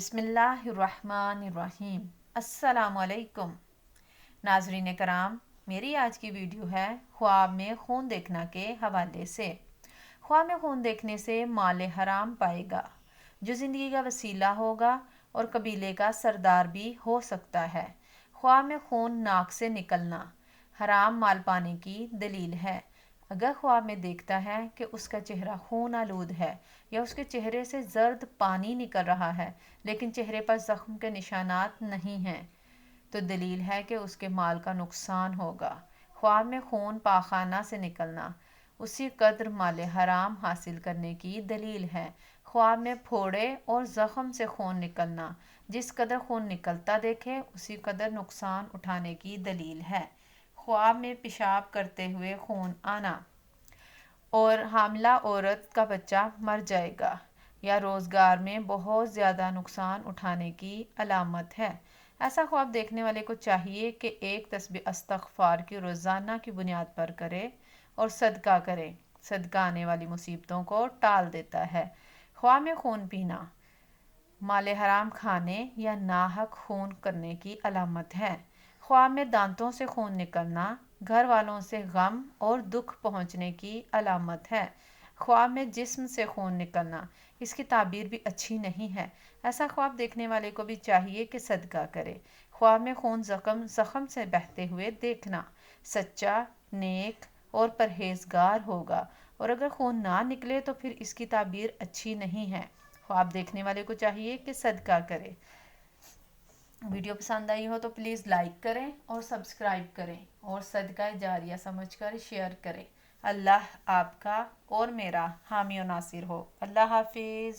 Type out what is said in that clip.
بسم اللہ الرحمن الرحیم۔ السلام علیکم ناظرین کرام، میری آج کی ویڈیو ہے خواب میں خون دیکھنا کے حوالے سے۔ خواب میں خون دیکھنے سے مال حرام پائے گا، جو زندگی کا وسیلہ ہوگا اور قبیلے کا سردار بھی ہو سکتا ہے۔ خواب میں خون ناک سے نکلنا حرام مال پانے کی دلیل ہے۔ اگر خواب میں دیکھتا ہے کہ اس کا چہرہ خون آلود ہے یا اس کے چہرے سے زرد پانی نکل رہا ہے لیکن چہرے پر زخم کے نشانات نہیں ہیں، تو دلیل ہے کہ اس کے مال کا نقصان ہوگا۔ خواب میں خون پاخانہ سے نکلنا اسی قدر مال حرام حاصل کرنے کی دلیل ہے۔ خواب میں پھوڑے اور زخم سے خون نکلنا جس قدر خون نکلتا دیکھے اسی قدر نقصان اٹھانے کی دلیل ہے۔ خواب میں پیشاب کرتے ہوئے خون آنا اور حاملہ عورت کا بچہ مر جائے گا یا روزگار میں بہت زیادہ نقصان اٹھانے کی علامت ہے۔ ایسا خواب دیکھنے والے کو چاہیے کہ ایک تسبیح استغفار کی روزانہ کی بنیاد پر کرے اور صدقہ کرے۔ صدقہ آنے والی مصیبتوں کو ٹال دیتا ہے۔ خواب میں خون پینا مال حرام کھانے یا ناحق خون کرنے کی علامت ہے۔ خواب میں دانتوں سے خون نکلنا گھر والوں سے غم اور دکھ پہنچنے کی علامت ہے۔ خواب میں جسم سے خون نکلنا اس کی تعبیر بھی اچھی نہیں ہے۔ ایسا خواب دیکھنے والے کو بھی چاہیے کہ صدقہ کرے۔ خواب میں خون زخم سے بہتے ہوئے دیکھنا سچا، نیک اور پرہیزگار ہوگا، اور اگر خون نہ نکلے تو پھر اس کی تعبیر اچھی نہیں ہے۔ خواب دیکھنے والے کو چاہیے کہ صدقہ کرے۔ ویڈیو پسند آئی ہو تو پلیز لائک کریں اور سبسکرائب کریں اور صدقہ جاریہ سمجھ کر شیئر کریں۔ اللہ آپ کا اور میرا حامی و ناصر ہو۔ اللہ حافظ۔